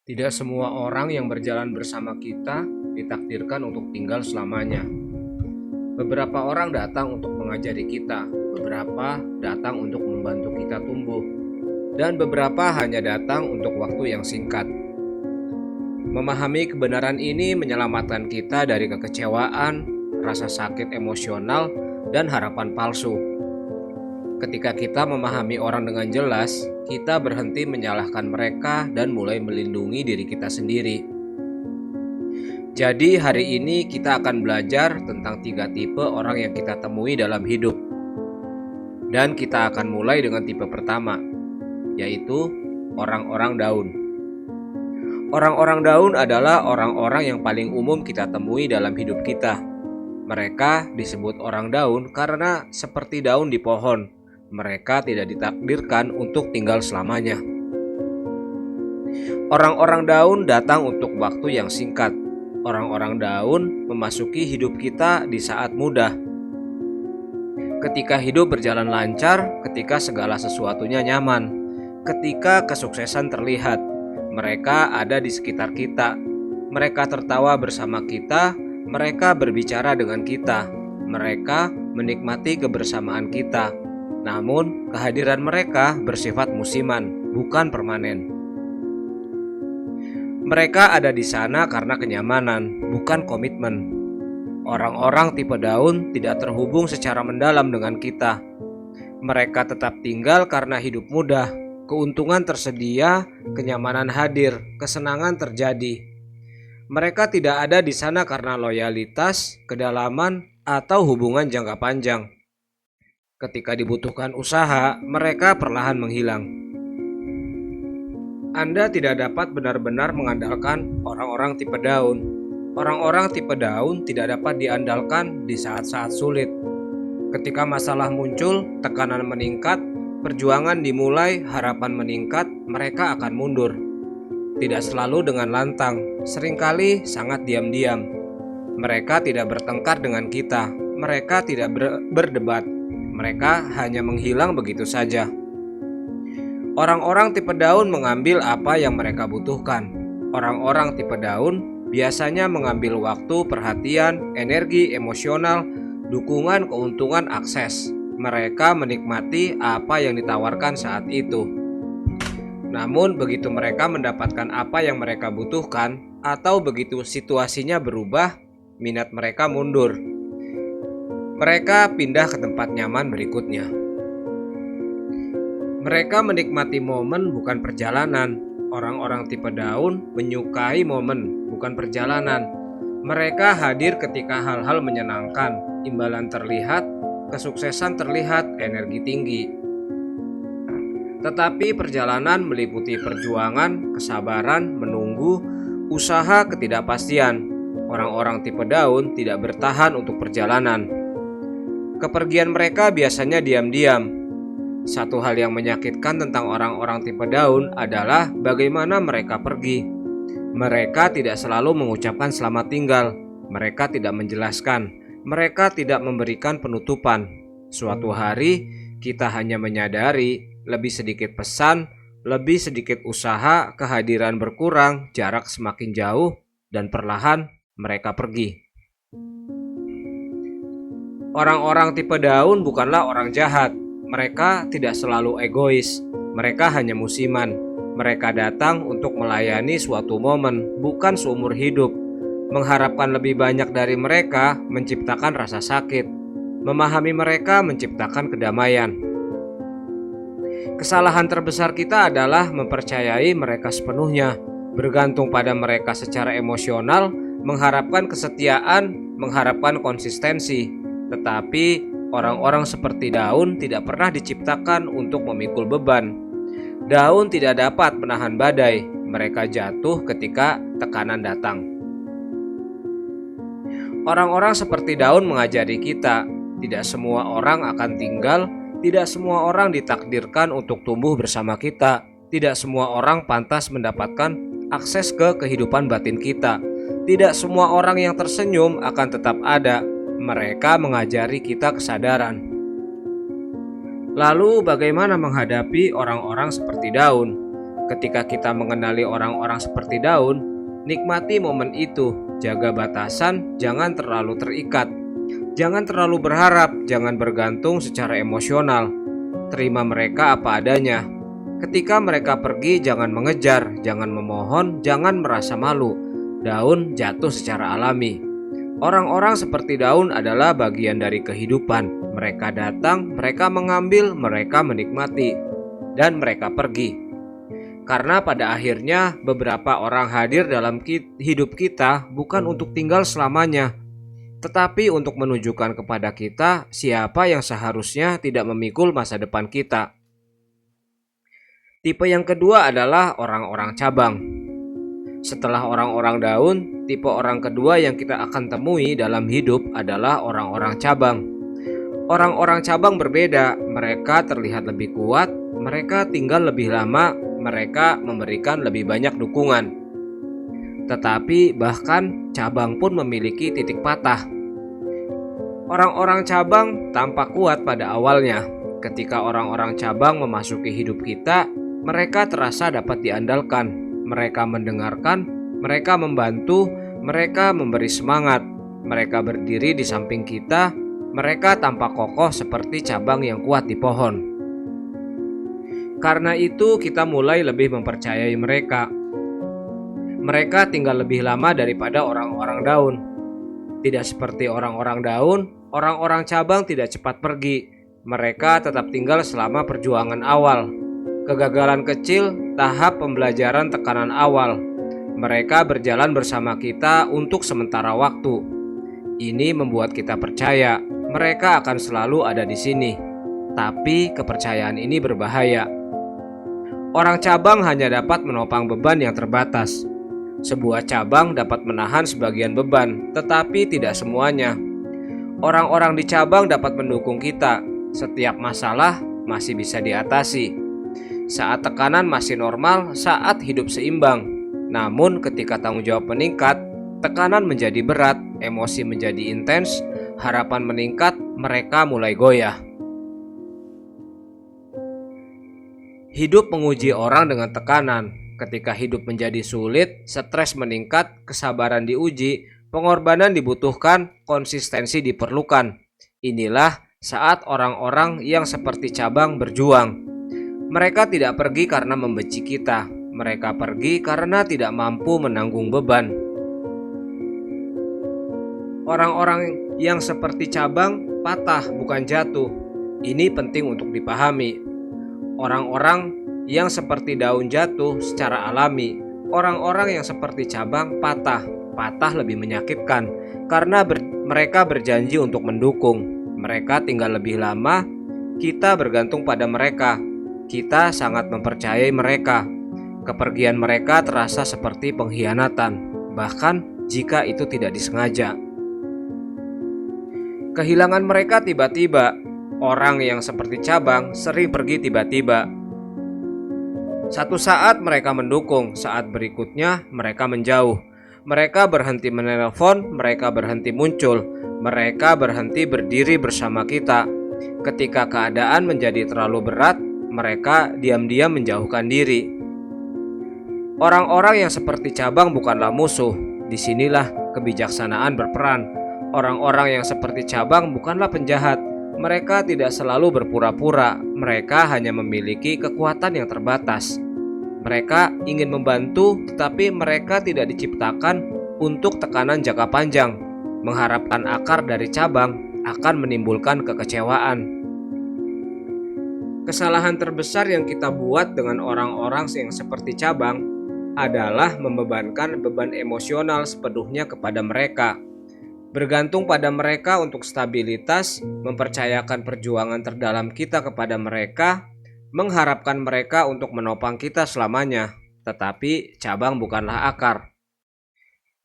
Tidak semua orang yang berjalan bersama kita ditakdirkan untuk tinggal selamanya. Beberapa orang datang untuk mengajari kita, beberapa datang untuk membantu kita tumbuh, dan beberapa hanya datang untuk waktu yang singkat. Memahami kebenaran ini menyelamatkan kita dari kekecewaan, rasa sakit emosional, dan harapan palsu. Ketika kita memahami orang dengan jelas, kita berhenti menyalahkan mereka dan mulai melindungi diri kita sendiri. Jadi hari ini kita akan belajar tentang 3 tipe orang yang kita temui dalam hidup. Dan kita akan mulai dengan tipe pertama, yaitu orang-orang daun. Orang-orang daun adalah orang-orang yang paling umum kita temui dalam hidup kita. Mereka disebut orang daun karena seperti daun di pohon, mereka tidak ditakdirkan untuk tinggal selamanya. Orang-orang daun datang untuk waktu yang singkat. Orang-orang daun memasuki hidup kita di saat mudah. Ketika hidup berjalan lancar, ketika segala sesuatunya nyaman, ketika kesuksesan terlihat, mereka ada di sekitar kita. Mereka tertawa bersama kita, mereka berbicara dengan kita, mereka menikmati kebersamaan kita. Namun, kehadiran mereka bersifat musiman, bukan permanen. Mereka ada di sana karena kenyamanan, bukan komitmen. Orang-orang tipe daun tidak terhubung secara mendalam dengan kita. Mereka tetap tinggal karena hidup mudah, keuntungan tersedia, kenyamanan hadir, kesenangan terjadi. Mereka tidak ada di sana karena loyalitas, kedalaman, atau hubungan jangka panjang. Ketika dibutuhkan usaha, mereka perlahan menghilang. Anda tidak dapat benar-benar mengandalkan orang-orang tipe daun. Orang-orang tipe daun tidak dapat diandalkan di saat-saat sulit. Ketika masalah muncul, tekanan meningkat, perjuangan dimulai, harapan meningkat, mereka akan mundur. Tidak selalu dengan lantang, seringkali sangat diam-diam. Mereka tidak bertengkar dengan kita, mereka tidak berdebat, mereka hanya menghilang begitu saja. Orang-orang tipe daun mengambil apa yang mereka butuhkan. Orang-orang tipe daun biasanya mengambil waktu, perhatian, energi, emosional, dukungan, keuntungan, akses. Mereka menikmati apa yang ditawarkan saat itu. Namun begitu mereka mendapatkan apa yang mereka butuhkan, atau begitu situasinya berubah, minat mereka mundur. Mereka pindah ke tempat nyaman berikutnya. Mereka menikmati momen, bukan perjalanan. Orang-orang tipe daun menyukai momen, bukan perjalanan. Mereka hadir ketika hal-hal menyenangkan, imbalan terlihat, kesuksesan terlihat, energi tinggi. Tetapi perjalanan meliputi perjuangan, kesabaran, menunggu, usaha, ketidakpastian. Orang-orang tipe daun tidak bertahan untuk perjalanan. Kepergian mereka biasanya diam-diam. Satu hal yang menyakitkan tentang orang-orang tipe daun adalah bagaimana mereka pergi. Mereka tidak selalu mengucapkan selamat tinggal. Mereka tidak menjelaskan. Mereka tidak memberikan penutupan. Suatu hari, kita hanya menyadari lebih sedikit pesan, lebih sedikit usaha, kehadiran berkurang, jarak semakin jauh, dan perlahan mereka pergi. Orang-orang tipe daun bukanlah orang jahat. Mereka tidak selalu egois. Mereka hanya musiman. Mereka datang untuk melayani suatu momen, bukan seumur hidup. Mengharapkan lebih banyak dari mereka menciptakan rasa sakit. Memahami mereka menciptakan kedamaian. Kesalahan terbesar kita adalah mempercayai mereka sepenuhnya, bergantung pada mereka secara emosional, mengharapkan kesetiaan, mengharapkan konsistensi. Tetapi orang-orang seperti daun tidak pernah diciptakan untuk memikul beban. Daun tidak dapat menahan badai, mereka jatuh ketika tekanan datang. Orang-orang seperti daun mengajari kita, tidak semua orang akan tinggal, tidak semua orang ditakdirkan untuk tumbuh bersama kita, tidak semua orang pantas mendapatkan akses ke kehidupan batin kita, tidak semua orang yang tersenyum akan tetap ada. Mereka mengajari kita kesadaran. Lalu bagaimana menghadapi orang-orang seperti daun? Ketika kita mengenali orang-orang seperti daun, nikmati momen itu, jaga batasan, jangan terlalu terikat. Jangan terlalu berharap, jangan bergantung secara emosional. Terima mereka apa adanya. Ketika mereka pergi, jangan mengejar, jangan memohon, jangan merasa malu. Daun jatuh secara alami. Orang-orang seperti daun adalah bagian dari kehidupan. Mereka datang, mereka mengambil, mereka menikmati, dan mereka pergi. Karena pada akhirnya beberapa orang hadir dalam hidup kita bukan untuk tinggal selamanya, tetapi untuk menunjukkan kepada kita siapa yang seharusnya tidak memikul masa depan kita. Tipe yang kedua adalah orang-orang cabang. Setelah orang-orang daun, tipe orang kedua yang kita akan temui dalam hidup adalah orang-orang cabang. Orang-orang cabang berbeda, mereka terlihat lebih kuat, mereka tinggal lebih lama, mereka memberikan lebih banyak dukungan. Tetapi bahkan cabang pun memiliki titik patah. Orang-orang cabang tampak kuat pada awalnya. Ketika orang-orang cabang memasuki hidup kita, mereka terasa dapat diandalkan. Mereka mendengarkan, mereka membantu, mereka memberi semangat. Mereka berdiri di samping kita, mereka tampak kokoh seperti cabang yang kuat di pohon. Karena itu kita mulai lebih mempercayai mereka. Mereka tinggal lebih lama daripada orang-orang daun. Tidak seperti orang-orang daun, orang-orang cabang tidak cepat pergi. Mereka tetap tinggal selama perjuangan awal. Kegagalan kecil, tahap pembelajaran tekanan awal. Mereka berjalan bersama kita untuk sementara waktu. Ini membuat kita percaya mereka akan selalu ada di sini. Tapi kepercayaan ini berbahaya. Orang cabang hanya dapat menopang beban yang terbatas. Sebuah cabang dapat menahan sebagian beban, tetapi tidak semuanya. Orang-orang di cabang dapat mendukung kita. Setiap masalah masih bisa diatasi. Saat tekanan masih normal, saat hidup seimbang. Namun ketika tanggung jawab meningkat, tekanan menjadi berat, emosi menjadi intens, harapan meningkat, mereka mulai goyah. Hidup menguji orang dengan tekanan. Ketika hidup menjadi sulit, stres meningkat, kesabaran diuji, pengorbanan dibutuhkan, konsistensi diperlukan. Inilah saat orang-orang yang seperti cabang berjuang. Mereka tidak pergi karena membenci kita. Mereka pergi karena tidak mampu menanggung beban. Orang-orang yang seperti cabang patah bukan jatuh. Ini penting untuk dipahami. Orang-orang yang seperti daun jatuh secara alami. Orang-orang yang seperti cabang patah lebih menyakitkan karena mereka berjanji untuk mendukung. Mereka tinggal lebih lama, kita bergantung pada mereka. Kita sangat mempercayai mereka. Kepergian mereka terasa seperti pengkhianatan, bahkan jika itu tidak disengaja. Kehilangan mereka tiba-tiba. Orang yang seperti cabang sering pergi tiba-tiba. Satu saat mereka mendukung, saat berikutnya mereka menjauh. Mereka berhenti menelpon, mereka berhenti muncul, mereka berhenti berdiri bersama kita. Ketika keadaan menjadi terlalu berat, mereka diam-diam menjauhkan diri. Orang-orang yang seperti cabang bukanlah musuh. Disinilah kebijaksanaan berperan. Orang-orang yang seperti cabang bukanlah penjahat. Mereka tidak selalu berpura-pura. Mereka hanya memiliki kekuatan yang terbatas. Mereka ingin membantu, tetapi mereka tidak diciptakan untuk tekanan jangka panjang. Mengharapkan akar dari cabang akan menimbulkan kekecewaan. Kesalahan terbesar yang kita buat dengan orang-orang yang seperti cabang adalah membebankan beban emosional sepenuhnya kepada mereka. Bergantung pada mereka untuk stabilitas, mempercayakan perjuangan terdalam kita kepada mereka, mengharapkan mereka untuk menopang kita selamanya. Tetapi cabang bukanlah akar.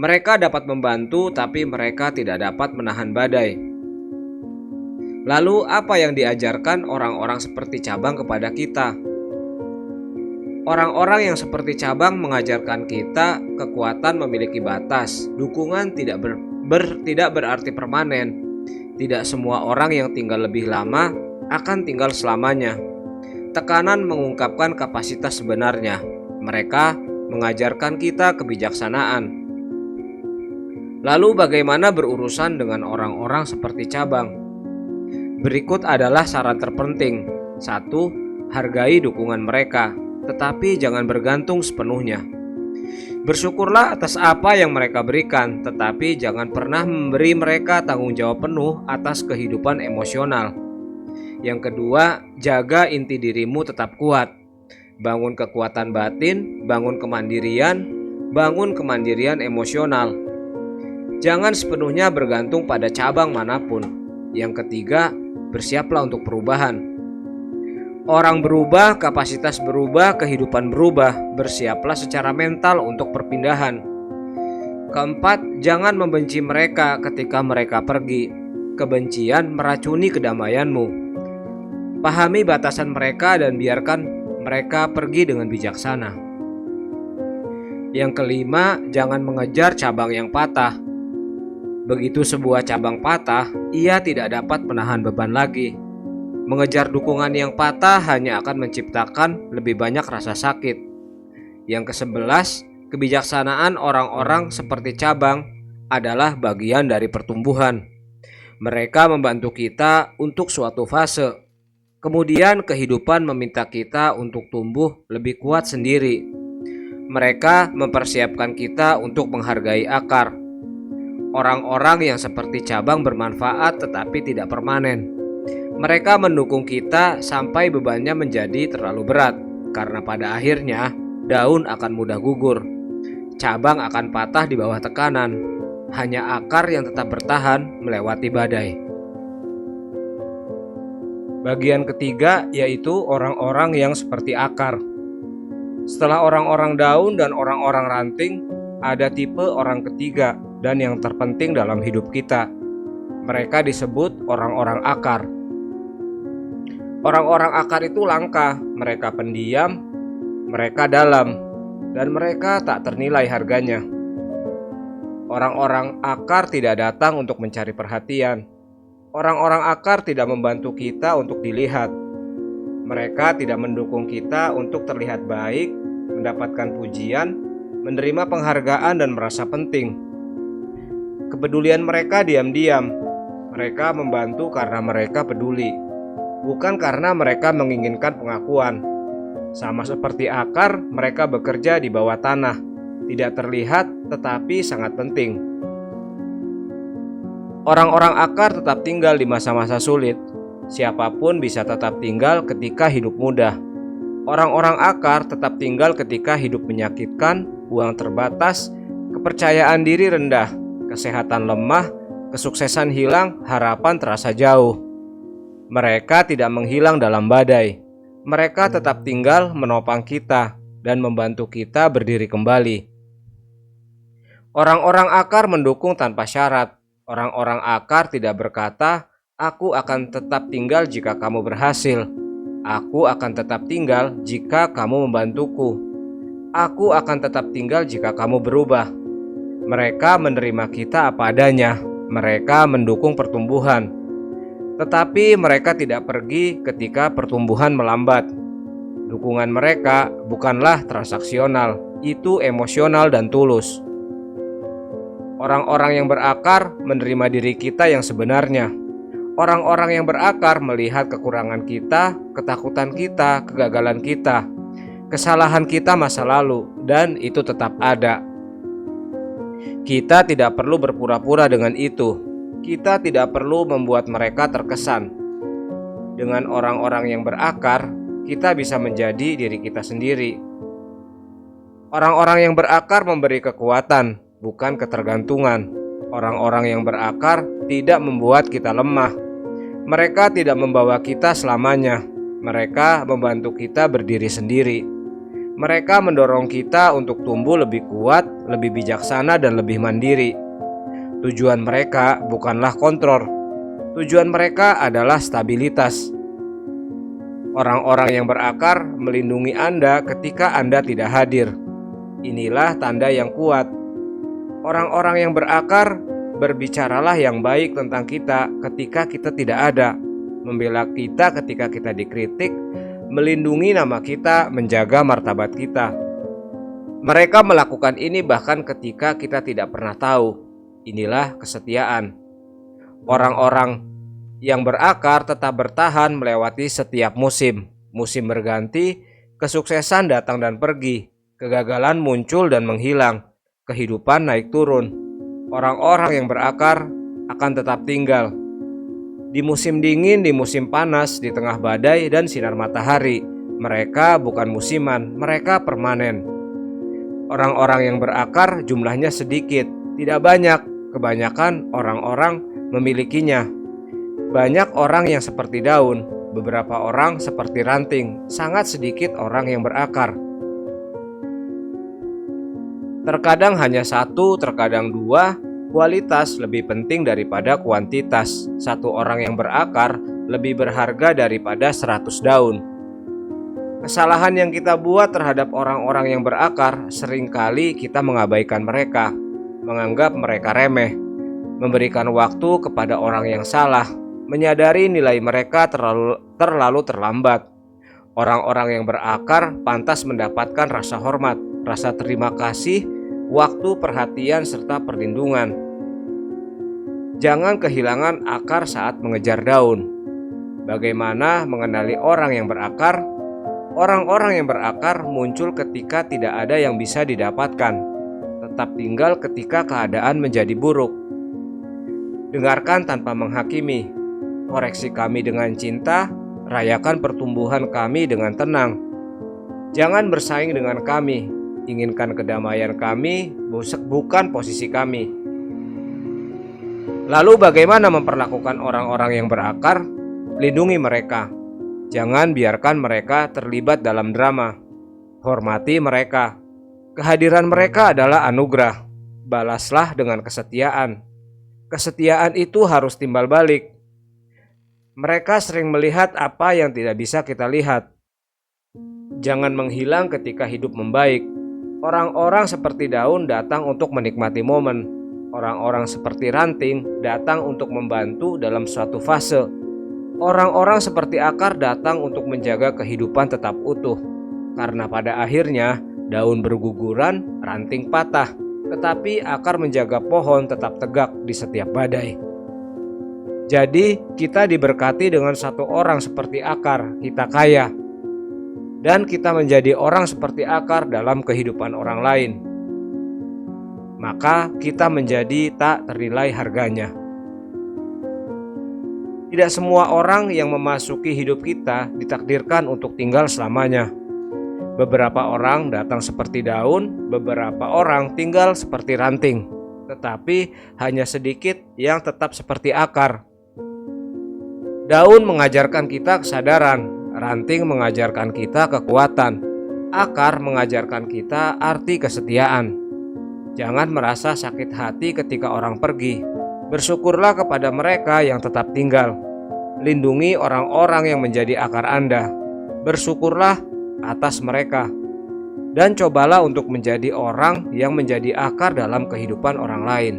Mereka dapat membantu, tapi mereka tidak dapat menahan badai. Lalu apa yang diajarkan orang-orang seperti cabang kepada kita? Orang-orang yang seperti cabang mengajarkan kita kekuatan memiliki batas. Dukungan tidak berarti permanen. Tidak semua orang yang tinggal lebih lama akan tinggal selamanya. Tekanan mengungkapkan kapasitas sebenarnya. Mereka mengajarkan kita kebijaksanaan. Lalu bagaimana berurusan dengan orang-orang seperti cabang? Berikut adalah saran terpenting. 1. Hargai dukungan mereka, tetapi jangan bergantung sepenuhnya. Bersyukurlah atas apa yang mereka berikan, tetapi jangan pernah memberi mereka tanggung jawab penuh atas kehidupan emosional. Yang kedua, jaga inti dirimu tetap kuat. Bangun kekuatan batin, bangun kemandirian emosional. Jangan sepenuhnya bergantung pada cabang manapun. Yang ketiga, bersiaplah untuk perubahan. Orang berubah, kapasitas berubah, kehidupan berubah. Bersiaplah secara mental untuk perpindahan. Keempat, jangan membenci mereka ketika mereka pergi. Kebencian meracuni kedamaianmu. Pahami batasan mereka dan biarkan mereka pergi dengan bijaksana. Yang kelima, jangan mengejar cabang yang patah. Begitu sebuah cabang patah, ia tidak dapat menahan beban lagi. Mengejar dukungan yang patah hanya akan menciptakan lebih banyak rasa sakit. Yang ke-11, kebijaksanaan orang-orang seperti cabang adalah bagian dari pertumbuhan. Mereka membantu kita untuk suatu fase. Kemudian kehidupan meminta kita untuk tumbuh lebih kuat sendiri. Mereka mempersiapkan kita untuk menghargai akar. Orang-orang yang seperti cabang bermanfaat tetapi tidak permanen. Mereka mendukung kita sampai bebannya menjadi terlalu berat, karena pada akhirnya daun akan mudah gugur. Cabang akan patah di bawah tekanan. Hanya akar yang tetap bertahan melewati badai. Bagian ketiga yaitu orang-orang yang seperti akar. Setelah orang-orang daun dan orang-orang ranting, ada tipe orang ketiga dan yang terpenting dalam hidup kita. Mereka disebut orang-orang akar. Orang-orang akar itu langka, mereka pendiam, mereka dalam, dan mereka tak ternilai harganya. Orang-orang akar tidak datang untuk mencari perhatian. Orang-orang akar tidak membantu kita untuk dilihat. Mereka tidak mendukung kita untuk terlihat baik, mendapatkan pujian, menerima penghargaan, dan merasa penting. Kepedulian mereka diam-diam. Mereka membantu karena mereka peduli, bukan karena mereka menginginkan pengakuan. Sama seperti akar, mereka bekerja di bawah tanah, tidak terlihat tetapi sangat penting. Orang-orang akar tetap tinggal di masa-masa sulit. Siapapun bisa tetap tinggal ketika hidup mudah. Orang-orang akar tetap tinggal ketika hidup menyakitkan, uang terbatas, kepercayaan diri rendah, kesehatan lemah, kesuksesan hilang, harapan terasa jauh. Mereka tidak menghilang dalam badai. Mereka tetap tinggal menopang kita dan membantu kita berdiri kembali. Orang-orang akar mendukung tanpa syarat. Orang-orang akar tidak berkata, "Aku akan tetap tinggal jika kamu berhasil. Aku akan tetap tinggal jika kamu membantuku. Aku akan tetap tinggal jika kamu berubah." Mereka menerima kita apa adanya. Mereka mendukung pertumbuhan. Tetapi mereka tidak pergi ketika pertumbuhan melambat. Dukungan mereka bukanlah transaksional, itu emosional dan tulus. Orang-orang yang berakar menerima diri kita yang sebenarnya. Orang-orang yang berakar melihat kekurangan kita, ketakutan kita, kegagalan kita, kesalahan kita masa lalu, dan itu tetap ada. Kita tidak perlu berpura-pura dengan itu. Kita tidak perlu membuat mereka terkesan. Dengan orang-orang yang berakar, kita bisa menjadi diri kita sendiri. Orang-orang yang berakar memberi kekuatan, bukan ketergantungan. Orang-orang yang berakar tidak membuat kita lemah. Mereka tidak membawa kita selamanya. Mereka membantu kita berdiri sendiri. Mereka mendorong kita untuk tumbuh lebih kuat, lebih bijaksana, dan lebih mandiri. Tujuan mereka bukanlah kontrol. Tujuan mereka adalah stabilitas. Orang-orang yang berakar melindungi Anda ketika Anda tidak hadir. Inilah tanda yang kuat. Orang-orang yang berakar berbicaralah yang baik tentang kita ketika kita tidak ada, membela kita ketika kita dikritik, melindungi nama kita, menjaga martabat kita. Mereka melakukan ini bahkan ketika kita tidak pernah tahu. Inilah kesetiaan. Orang-orang yang berakar tetap bertahan melewati setiap musim. Musim berganti, kesuksesan datang dan pergi, kegagalan muncul dan menghilang, kehidupan naik turun. Orang-orang yang berakar akan tetap tinggal. Di musim dingin, di musim panas, di tengah badai dan sinar matahari. Mereka bukan musiman, mereka permanen. Orang-orang yang berakar jumlahnya sedikit, tidak banyak. Kebanyakan orang-orang memilikinya. Banyak orang yang seperti daun, beberapa orang seperti ranting, sangat sedikit orang yang berakar. Terkadang hanya satu, terkadang dua. Kualitas lebih penting daripada kuantitas. Satu orang yang berakar lebih berharga daripada 100 daun. Kesalahan yang kita buat terhadap orang-orang yang berakar, seringkali kita mengabaikan mereka, menganggap mereka remeh, memberikan waktu kepada orang yang salah, menyadari nilai mereka terlalu terlambat. Orang-orang yang berakar pantas mendapatkan rasa hormat, rasa terima kasih, waktu, perhatian, serta perlindungan. Jangan kehilangan akar saat mengejar daun. Bagaimana mengenali orang yang berakar? Orang-orang yang berakar muncul ketika tidak ada yang bisa didapatkan, tetap tinggal ketika keadaan menjadi buruk. Dengarkan tanpa menghakimi, koreksi kami dengan cinta, rayakan pertumbuhan kami dengan tenang. Jangan bersaing dengan kami, inginkan kedamaian kami, bukan posisi kami. Lalu bagaimana memperlakukan orang-orang yang berakar? Lindungi mereka. Jangan biarkan mereka terlibat dalam drama. Hormati mereka. Kehadiran mereka adalah anugerah. Balaslah dengan kesetiaan. Kesetiaan itu harus timbal balik. Mereka sering melihat apa yang tidak bisa kita lihat. Jangan menghilang ketika hidup membaik. Orang-orang seperti daun datang untuk menikmati momen. Orang-orang seperti ranting datang untuk membantu dalam suatu fase. Orang-orang seperti akar datang untuk menjaga kehidupan tetap utuh. Karena pada akhirnya daun berguguran, ranting patah, tetapi akar menjaga pohon tetap tegak di setiap badai. Jadi kita diberkati dengan satu orang seperti akar, kita kaya. Dan kita menjadi orang seperti akar dalam kehidupan orang lain. Maka kita menjadi tak ternilai harganya. Tidak semua orang yang memasuki hidup kita ditakdirkan untuk tinggal selamanya. Beberapa orang datang seperti daun, beberapa orang tinggal seperti ranting. Tetapi hanya sedikit yang tetap seperti akar. Daun mengajarkan kita kesadaran, ranting mengajarkan kita kekuatan, akar mengajarkan kita arti kesetiaan. Jangan merasa sakit hati ketika orang pergi. Bersyukurlah kepada mereka yang tetap tinggal. Lindungi orang-orang yang menjadi akar Anda. Bersyukurlah atas mereka. Dan cobalah untuk menjadi orang yang menjadi akar dalam kehidupan orang lain.